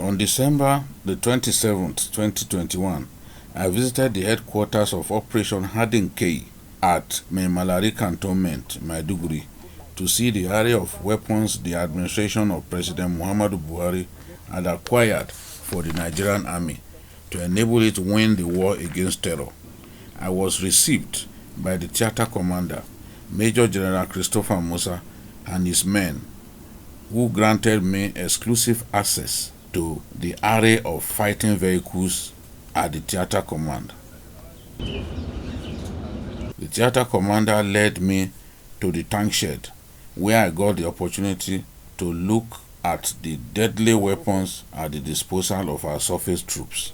On December the 27th, 2021, I visited the headquarters of Operation Hardin K at Maimalari Cantonment, Maiduguri, to see the array of weapons the administration of President Muhammadu Buhari had acquired for the Nigerian Army to enable it to win the war against terror. I was received by the theater commander, Major General Christopher Musa, and his men, who granted me exclusive access to the array of fighting vehicles at the theater command. The theater commander led me to the tank shed, where I got the opportunity to look at the deadly weapons at the disposal of our surface troops,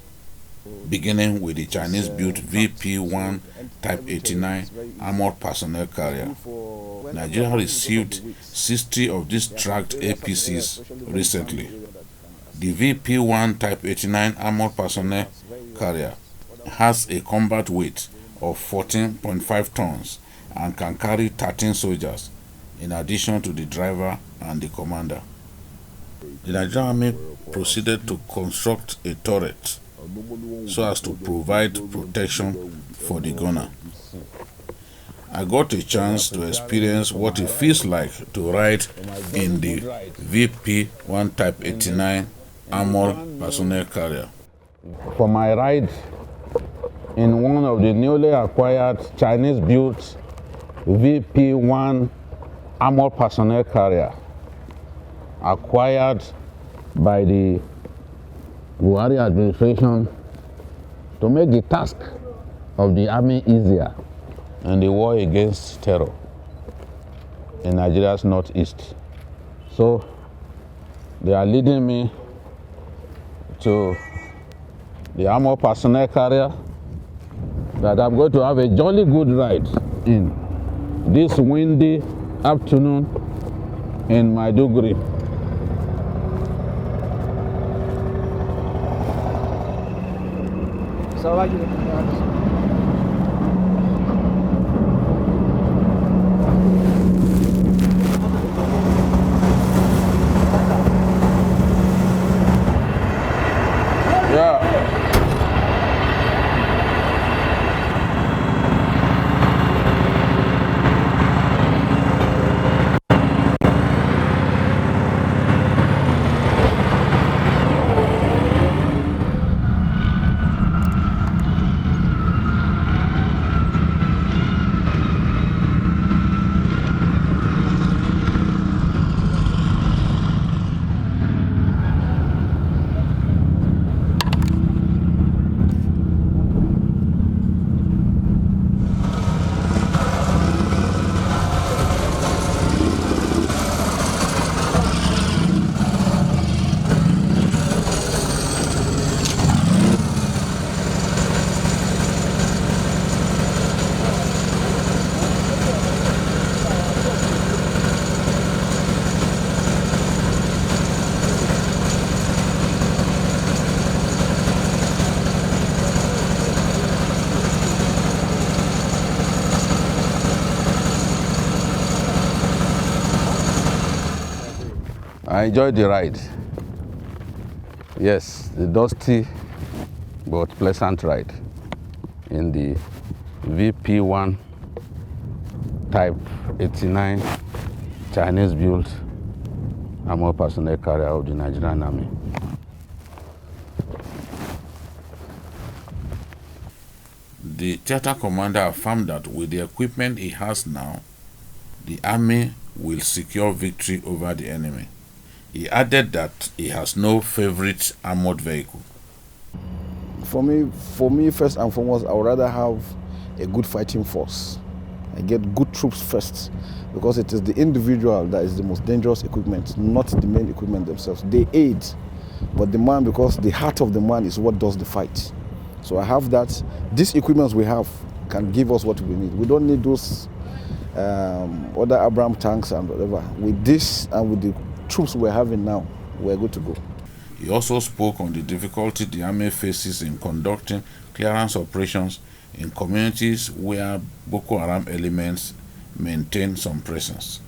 beginning with the Chinese-built VP-1 Type 89 Armored Personnel Carrier. Nigeria received 60 of these tracked APCs recently. The VP-1 Type 89 Armored Personnel Carrier has a combat weight of 14.5 tons and can carry 13 soldiers, in addition to the driver and the commander. The Nigerian Army proceeded to construct a turret so as to provide protection for the gunner. I got a chance to experience what it feels like to ride in the VP-1 Type 89 Armored Personnel Carrier. For my ride in one of the newly acquired Chinese-built VP-1 Armored Personnel Carrier, acquired by the Buhari administration to make the task of the army easier in the war against terror in Nigeria's northeast. So they are leading me to the Armored Personnel Carrier that I'm going to have a jolly good ride in this windy afternoon in Maiduguri. I enjoyed the ride. Yes, the dusty but pleasant ride in the VP-1 Type 89 Chinese-built Armored Personnel Carrier of the Nigerian Army. The theater commander affirmed that with the equipment he has now, the Army will secure victory over the enemy. He added that he has no favorite armored vehicle. For me, first and foremost, I would rather have a good fighting force. I get good troops first, because it is the individual that is the most dangerous equipment, not the main equipment themselves. They aid, but the man, because the heart of the man is what does the fight. So I have that. These equipments we have can give us what we need. We don't need those other Abraham tanks and whatever. With this and with the troops we're having now, we're good to go. He also spoke on the difficulty the Army faces in conducting clearance operations in communities where Boko Haram elements maintain some presence.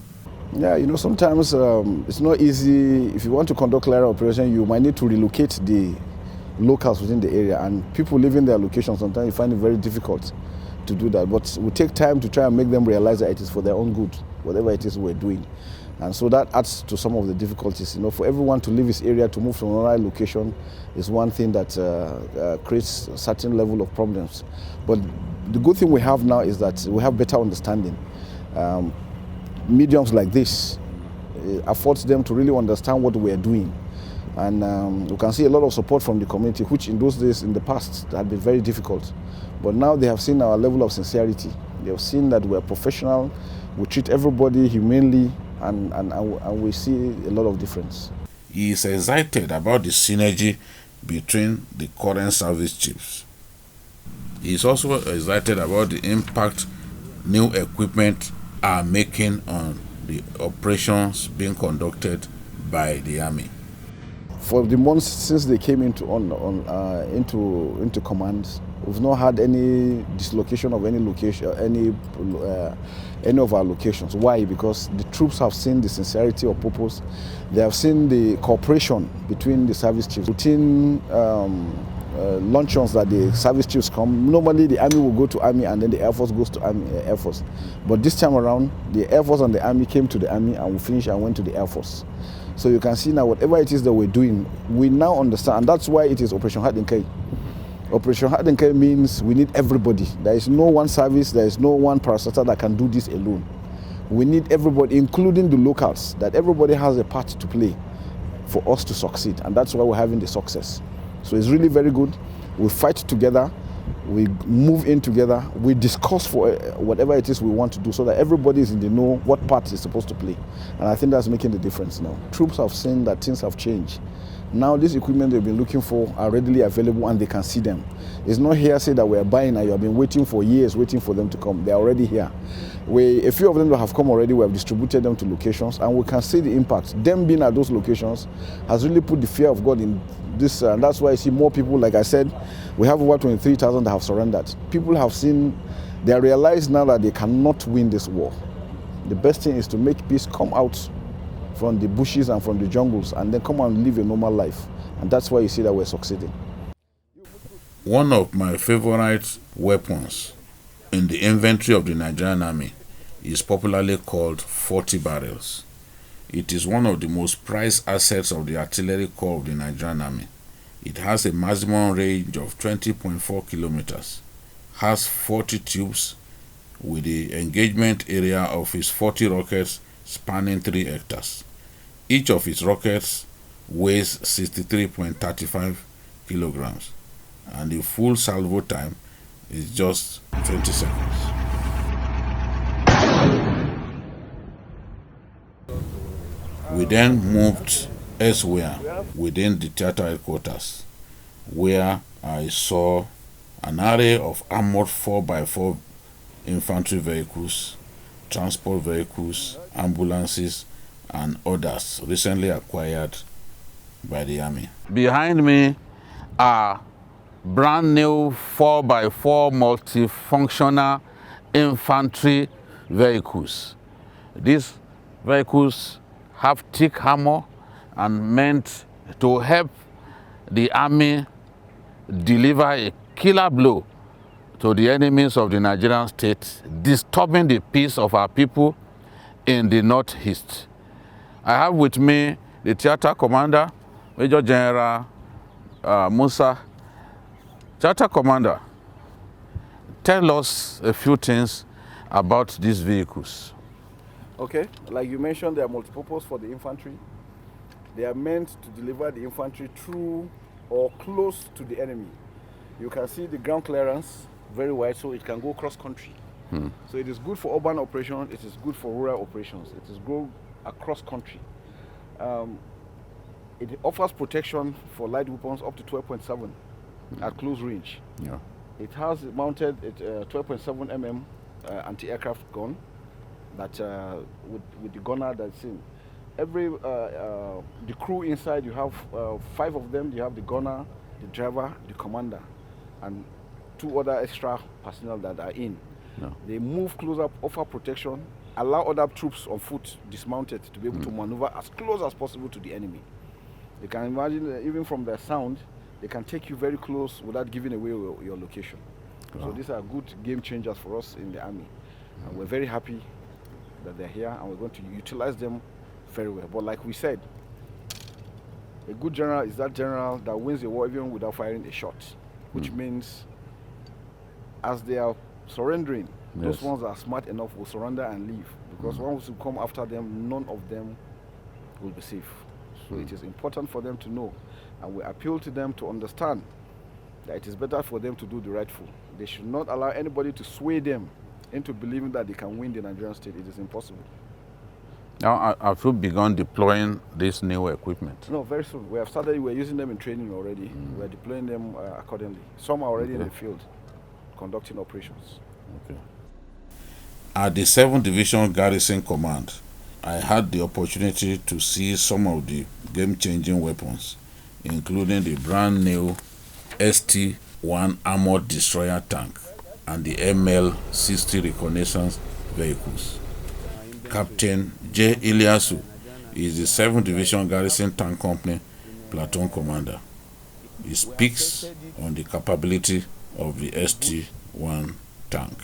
Yeah, you know, sometimes it's not easy. If you want to conduct clearing operation, you might need to relocate the locals within the area, and people living their locations, sometimes you find it very difficult to do that. But we take time to try and make them realize that it is for their own good, whatever it is we're doing. And so that adds to some of the difficulties. You know, for everyone to leave his area to move to another location is one thing that creates a certain level of problems. But the good thing we have now is that we have better understanding. Mediums like this affords them to really understand what we are doing. And we can see a lot of support from the community, which in those days, in the past, had been very difficult. But now they have seen our level of sincerity. They have seen that we're professional, we treat everybody humanely, and we see a lot of difference. He is excited about the synergy between the current service chiefs. He is also excited about the impact new equipment are making on the operations being conducted by the Army. For the months since they came into command, we've not had any dislocation of any location, any of our locations. Why? Because the troops have seen the sincerity of purpose. They have seen the cooperation between the service chiefs. Routine luncheons that the service chiefs come. Normally the Army will go to Army and then the Air Force goes to Air Force. But this time around, the Air Force and the Army came to the Army, and we finished and went to the Air Force. So you can see now whatever it is that we're doing, we now understand, and that's why it is Operation Hardenkai. Operation Hardenkai means we need everybody. There is no one service, there is no one parastatal that can do this alone. We need everybody, including the locals, that everybody has a part to play for us to succeed, and that's why we're having the success. So it's really very good. We fight together, we move in together, we discuss for whatever it is we want to do, so that everybody is in the know what part is supposed to play. And I think that's making the difference now. Troops have seen that things have changed. Now this equipment they've been looking for are readily available and they can see them. It's not hearsay that we're buying and you have been waiting for years, waiting for them to come. They're already here. A few of them that have come already, we have distributed them to locations, and we can see the impact. Them being at those locations has really put the fear of God in this, and that's why I see more people. Like I said, we have over 23,000 that have surrendered. People have seen, they realize now that they cannot win this war. The best thing is to make peace, come out from the bushes and from the jungles, and then come and live a normal life. And that's why you see that we're succeeding. One of my favorite weapons in the inventory of the Nigerian Army is popularly called 40 barrels. It is one of the most prized assets of the artillery corps of the Nigerian Army. It has a maximum range of 20.4 kilometers, has 40 tubes with the engagement area of its 40 rockets spanning 3 hectares. Each of its rockets weighs 63.35 kilograms, and the full salvo time is just 20 seconds. We then moved elsewhere within the theater headquarters, where I saw an array of armored 4x4 infantry vehicles, transport vehicles, ambulances, and others recently acquired by the Army. Behind me are brand new 4x4 multifunctional infantry vehicles. These vehicles have thick armor and meant to help the Army deliver a killer blow to the enemies of the Nigerian state, disturbing the peace of our people in the northeast. I have with me the theater commander, Major General Musa. Theater commander, tell us a few things about these vehicles. Okay, like you mentioned, they are multipurpose for the infantry. They are meant to deliver the infantry through or close to the enemy. You can see the ground clearance very wide, so it can go cross country. So it is good for urban operations, it is good for rural operations, it is good across country. It offers protection for light weapons up to 12.7 at close range. Yeah. It has mounted a 12.7 mm anti-aircraft gun that with the gunner that's in. The crew inside, you have 5 of them. You have the gunner, the driver, the commander, and 2 other extra personnel that are in. No. They move close up, offer protection. allow other troops on foot dismounted to be able to maneuver as close as possible to the enemy. You can imagine even from the sound, they can take you very close without giving away your location. Wow. So these are good game changers for us in the army. And we're very happy that they're here, and we're going to utilize them very well. But like we said, a good general is that general that wins a war even without firing a shot, which means as they are surrendering, those ones that are smart enough will surrender and leave, because once you come after them, none of them will be safe. So it is important for them to know, and we appeal to them to understand that it is better for them to do the rightful. They should not allow anybody to sway them into believing that they can win the Nigerian state. It is impossible. Now, have you begun deploying this new equipment? No, very soon. We have started, we're using them in training already. We're deploying them accordingly. Some are already in the field conducting operations. Okay. At the 7th Division Garrison Command, I had the opportunity to see some of the game-changing weapons, including the brand new ST1 Armoured Destroyer Tank and the ML-60 Reconnaissance Vehicles. Captain J. Iliasu is the 7th Division Garrison Tank Company Platoon Commander. He speaks on the capability of the ST1 tank.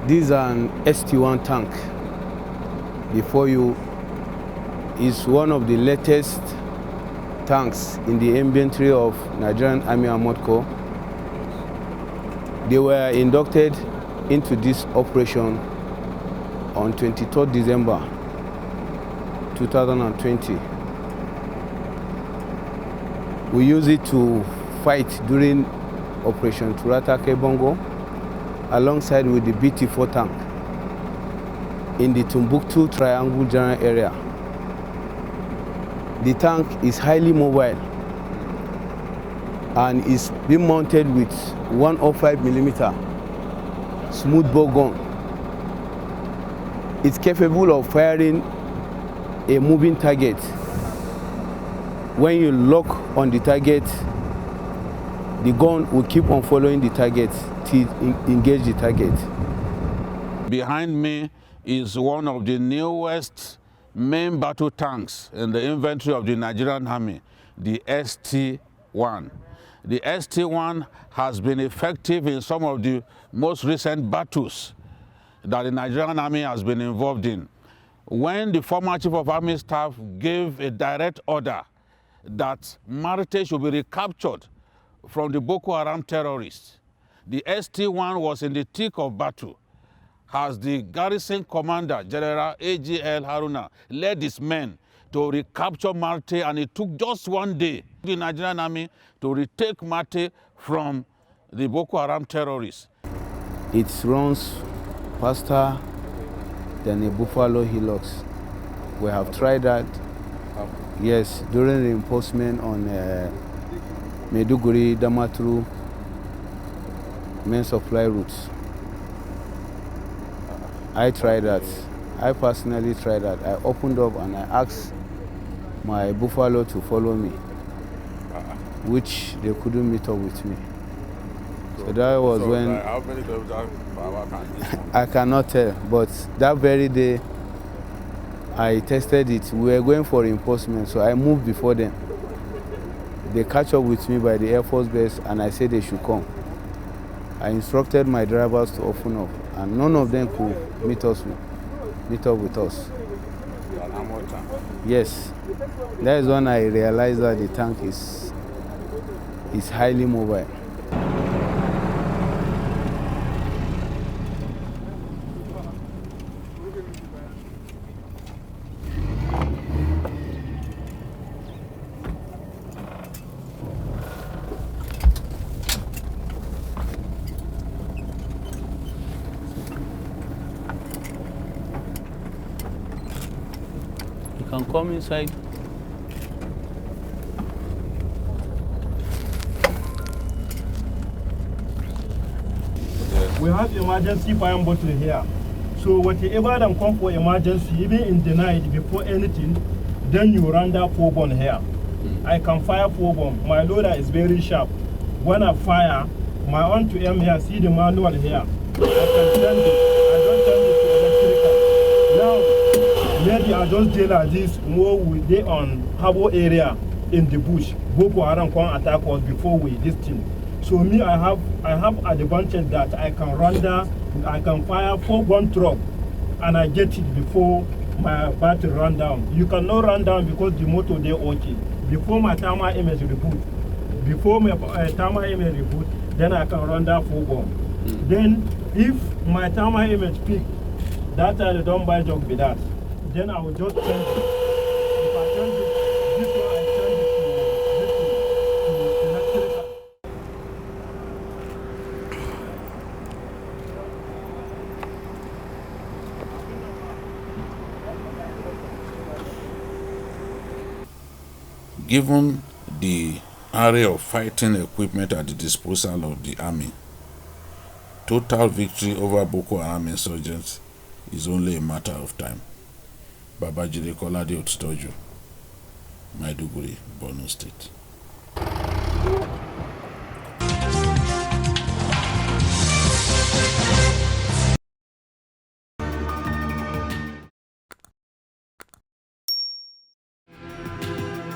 This is an ST1 tank. Before you is one of the latest tanks in the inventory of Nigerian Army Armored Corps. They were inducted into this operation on 23rd December 2020. We use it to fight during Operation Turata Kebongo alongside with the BT-4 tank in the Timbuktu Triangle General area. The tank is highly mobile and is being mounted with 105mm smooth bore gun. It's capable of firing a moving target. When you lock on the target, the gun will keep on following the target till engage the target. Behind me is one of the newest main battle tanks in the inventory of the Nigerian Army, the ST1. The ST1 has been effective in some of the most recent battles that the Nigerian Army has been involved in. When the former Chief of Army Staff gave a direct order that Marte should be recaptured from the Boko Haram terrorists, the ST1 was in the thick of battle. As the garrison commander, General AGL Haruna, led his men to recapture Marte, and it took just one day for the Nigerian Army to retake Marte from the Boko Haram terrorists. It runs faster than a Buffalo Hilux. We have tried that, yes, during reinforcement on Maiduguri, Damaturu, main supply routes. I tried that. I personally tried that. I opened up and I asked my Buffalo to follow me, which they couldn't meet up with me. So that was when... How many kilometers per hour can this one? I cannot tell, but that very day I tested it. We were going for reinforcement, so I moved before them. They catch up with me by the Air Force base and I said they should come. I instructed my drivers to open up, and none of them could meet up with us. An armored tank? Yes. That is when I realized that the tank is highly mobile. You can come inside. We have emergency fire bottle here. So whatever them come for emergency, even in the night before anything, then you run that 4-bomb here. I can fire 4-bomb. My loader is very sharp. When I fire, my on to aim here, see the manual here. can change it. I don't change it to electrical. Now, maybe I just deal like this more with they on harbor area in the bush. Boko Haram can attack us before we this thing. So me, I have advantage that I can run down, I can fire 4-gun truck, and I get it before my battery run down. You cannot run down because the motor they okay. Before my thermal image reboot, then I can run down 4-gun. Then if my thermal image peak, that time I don't buy jog with that. Then I will just change it. If I change it, this one I change it to electrical. Given the array of fighting equipment at the disposal of the army, total victory over Boko Haram insurgents is only a matter of time. Babajide Kolade-Otitoju, Maiduguri, Borno State.